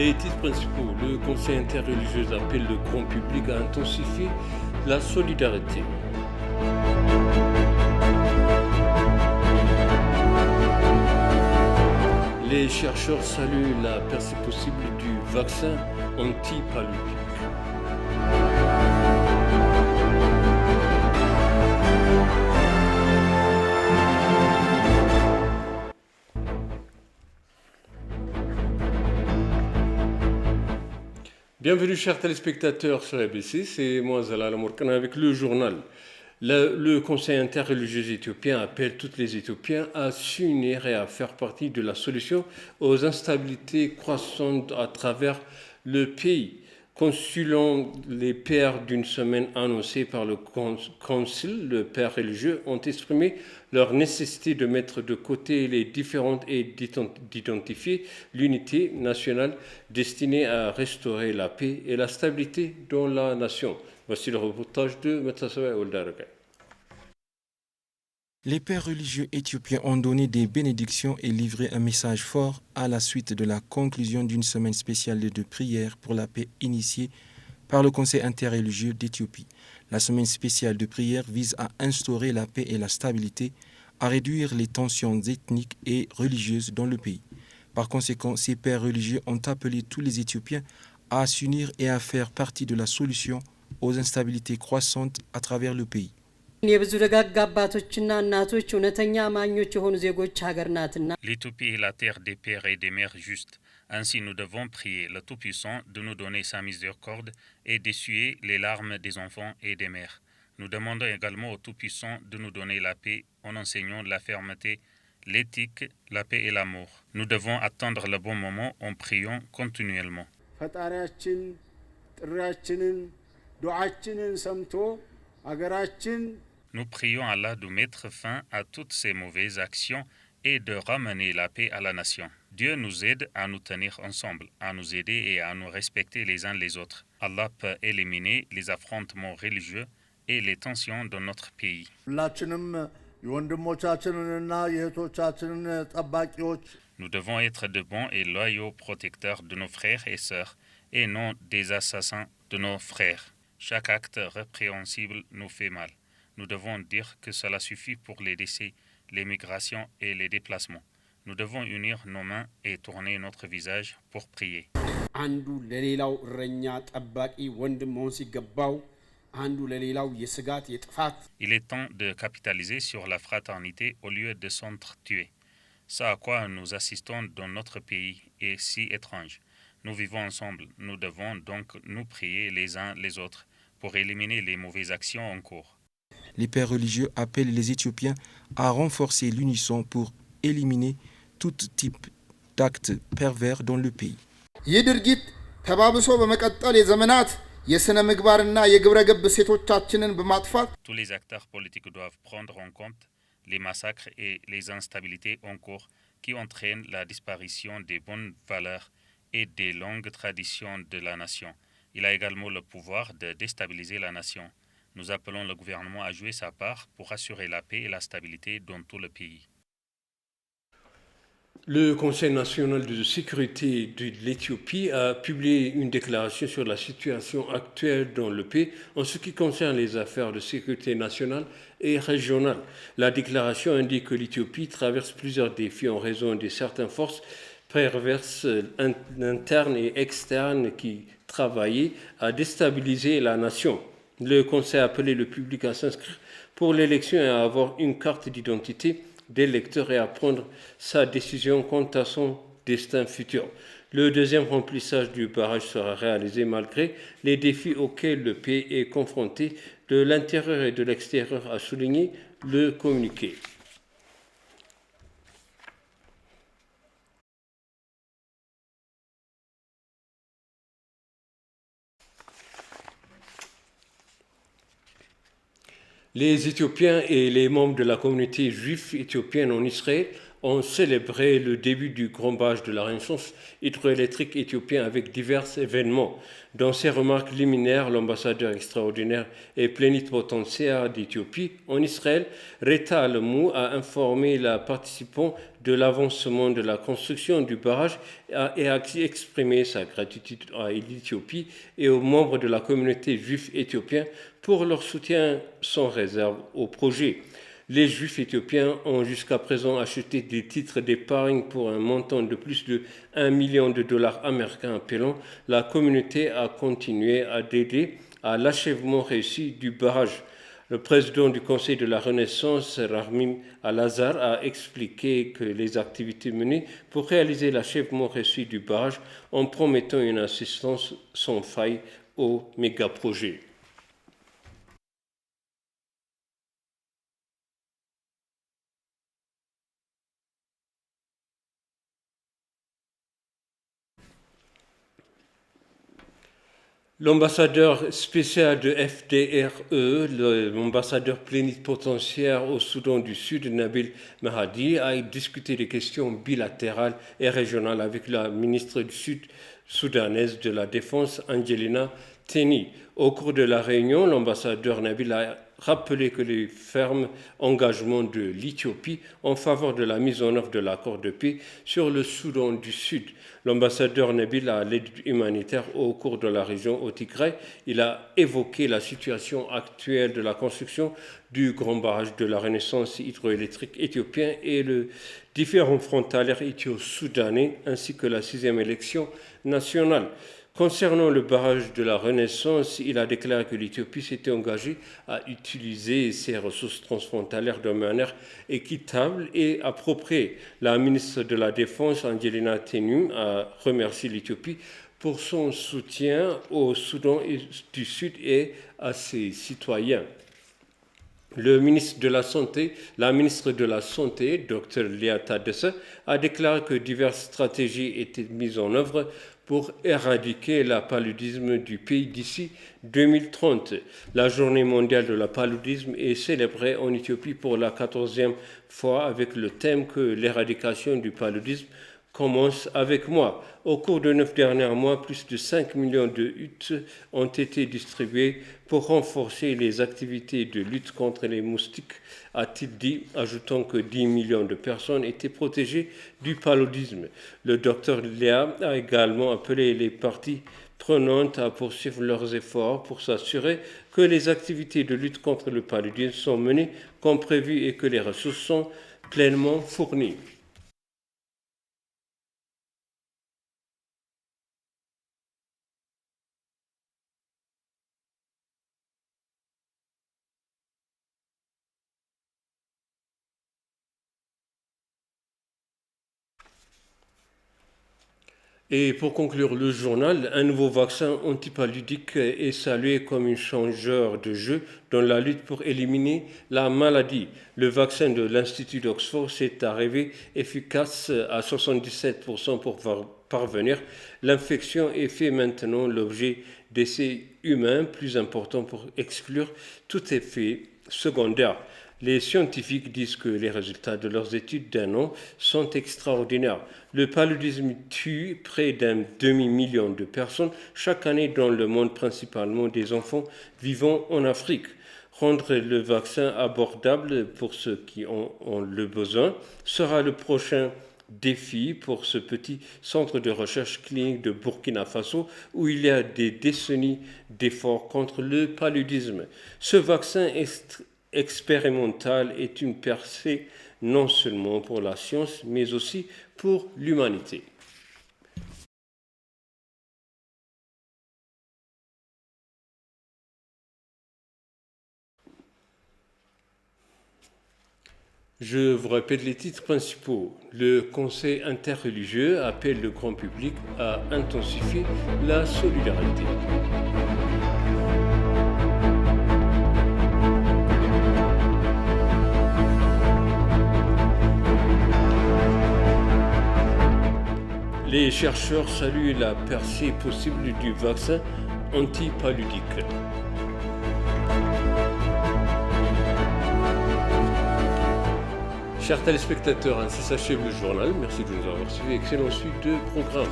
Les titres principaux, le Conseil interreligieux appelle le grand public à intensifier la solidarité. Les chercheurs saluent la percée possible du vaccin anti-paludique. Bienvenue chers téléspectateurs sur ABC, c'est moi Zalal Amourkana avec le journal. Le Conseil interreligieux éthiopien appelle tous les Éthiopiens à s'unir et à faire partie de la solution aux instabilités croissantes à travers le pays. Consulant les pères d'une semaine annoncée par le Council, les pères religieux ont exprimé leur nécessité de mettre de côté les différentes et d'identifier l'unité nationale destinée à restaurer la paix et la stabilité dans la nation. Voici le reportage de Metasawa Oldaraka. Les pères religieux éthiopiens ont donné des bénédictions et livré un message fort à la suite de la conclusion d'une semaine spéciale de prière pour la paix initiée par le Conseil interreligieux d'Éthiopie. La semaine spéciale de prière vise à instaurer la paix et la stabilité, à réduire les tensions ethniques et religieuses dans le pays. Par conséquent, ces pères religieux ont appelé tous les Éthiopiens à s'unir et à faire partie de la solution aux instabilités croissantes à travers le pays. L'Éthiopie est la terre des pères et des mères justes. Ainsi, nous devons prier le Tout-Puissant de nous donner sa miséricorde et d'essuyer les larmes des enfants et des mères. Nous demandons également au Tout-Puissant de nous donner la paix en enseignant la fermeté, l'éthique, la paix et l'amour. Nous devons attendre le bon moment en priant continuellement. Nous prions Allah de mettre fin à toutes ces mauvaises actions et de ramener la paix à la nation. Dieu nous aide à nous tenir ensemble, à nous aider et à nous respecter les uns les autres. Allah peut éliminer les affrontements religieux et les tensions dans notre pays. Nous devons être de bons et loyaux protecteurs de nos frères et sœurs et non des assassins de nos frères. Chaque acte répréhensible nous fait mal. Nous devons dire que cela suffit pour les décès, les migrations et les déplacements. Nous devons unir nos mains et tourner notre visage pour prier. Il est temps de capitaliser sur la fraternité au lieu de s'entretuer. Ce à quoi nous assistons dans notre pays est si étrange. Nous vivons ensemble, nous devons donc nous prier les uns les autres pour éliminer les mauvaises actions en cours. Les pères religieux appellent les Éthiopiens à renforcer l'unisson pour éliminer tout type d'actes pervers dans le pays. Tous les acteurs politiques doivent prendre en compte les massacres et les instabilités en cours qui entraînent la disparition des bonnes valeurs et des longues traditions de la nation. Il a également le pouvoir de déstabiliser la nation. Nous appelons le gouvernement à jouer sa part pour assurer la paix et la stabilité dans tout le pays. Le Conseil national de sécurité de l'Éthiopie a publié une déclaration sur la situation actuelle dans le pays en ce qui concerne les affaires de sécurité nationale et régionale. La déclaration indique que l'Éthiopie traverse plusieurs défis en raison de certaines forces perverses internes et externes qui travaillaient à déstabiliser la nation. Le Conseil a appelé le public à s'inscrire pour l'élection et à avoir une carte d'identité d'électeur et à prendre sa décision quant à son destin futur. Le deuxième remplissage du barrage sera réalisé malgré les défis auxquels le pays est confronté de l'intérieur et de l'extérieur, a souligné le communiqué. Les Éthiopiens et les membres de la communauté juive éthiopienne en Israël ont célébré le début du grand barrage de la Renaissance hydroélectrique éthiopien avec divers événements. Dans ses remarques liminaires, l'ambassadeur extraordinaire et plénipotentiaire d'Éthiopie en Israël, Reta Alemu, a informé les participants de l'avancement de la construction du barrage et a exprimé sa gratitude à l'Éthiopie et aux membres de la communauté juive éthiopienne pour leur soutien sans réserve au projet. Les Juifs éthiopiens ont jusqu'à présent acheté des titres d'épargne pour un montant de plus de 1 million de dollars américains appelant la communauté à continuer à aider à l'achèvement réussi du barrage. Le président du Conseil de la Renaissance, Rahmim Al-Azhar, a expliqué que les activités menées pour réaliser l'achèvement réussi du barrage en promettant une assistance sans faille au méga-projet. L'ambassadeur spécial de FDRE, l'ambassadeur plénipotentiaire au Soudan du Sud, Nabil Mahdi, a discuté des questions bilatérales et régionales avec la ministre du Sud soudanaise de la Défense, Angelina Teny. Au cours de la réunion, l'ambassadeur Nabil a rappelé que les fermes engagements de l'Éthiopie en faveur de la mise en œuvre de l'accord de paix sur le Soudan du Sud. L'ambassadeur Nabil a l'aide humanitaire au cours de la région au Tigray. Il a évoqué la situation actuelle de la construction du grand barrage de la Renaissance hydroélectrique éthiopien et le différents frontaliers éthio-soudanais ainsi que la 6e élection nationale. Concernant le barrage de la Renaissance, il a déclaré que l'Éthiopie s'était engagée à utiliser ses ressources transfrontalières de manière équitable et appropriée. La ministre de la Défense, Angelina Teny, a remercié l'Éthiopie pour son soutien au Soudan du Sud et à ses citoyens. La ministre de la Santé, Dr Lia Tadesse, a déclaré que diverses stratégies étaient mises en œuvre pour éradiquer le paludisme du pays d'ici 2030. La journée mondiale de la paludisme est célébrée en Éthiopie pour la 14e fois avec le thème que l'éradication du paludisme commence avec moi. Au cours de 9 derniers mois, plus de 5 millions de huttes ont été distribuées pour renforcer les activités de lutte contre les moustiques, a-t-il dit, ajoutant que 10 millions de personnes étaient protégées du paludisme. Le docteur Léa a également appelé les parties prenantes à poursuivre leurs efforts pour s'assurer que les activités de lutte contre le paludisme sont menées comme prévu et que les ressources sont pleinement fournies. Et pour conclure le journal, un nouveau vaccin antipaludique est salué comme un changeur de jeu dans la lutte pour éliminer la maladie. Le vaccin de l'Institut d'Oxford s'est avéré efficace à 77% pour parvenir. L'infection est fait maintenant l'objet d'essais humains plus importants pour exclure tout effet secondaire. Les scientifiques disent que les résultats de leurs études d'un an sont extraordinaires. Le paludisme tue près d'un demi-million de personnes chaque année dans le monde, principalement des enfants vivant en Afrique. Rendre le vaccin abordable pour ceux qui en ont le besoin sera le prochain défi pour ce petit centre de recherche clinique de Burkina Faso où il y a des décennies d'efforts contre le paludisme. Ce vaccin expérimental est une percée non seulement pour la science, mais aussi pour l'humanité. Je vous répète les titres principaux. Le Conseil interreligieux appelle le grand public à intensifier la solidarité. Les chercheurs saluent la percée possible du vaccin antipaludique. Chers téléspectateurs, ainsi s'achève le journal. Merci de nous avoir suivis. Excellente suite de programme.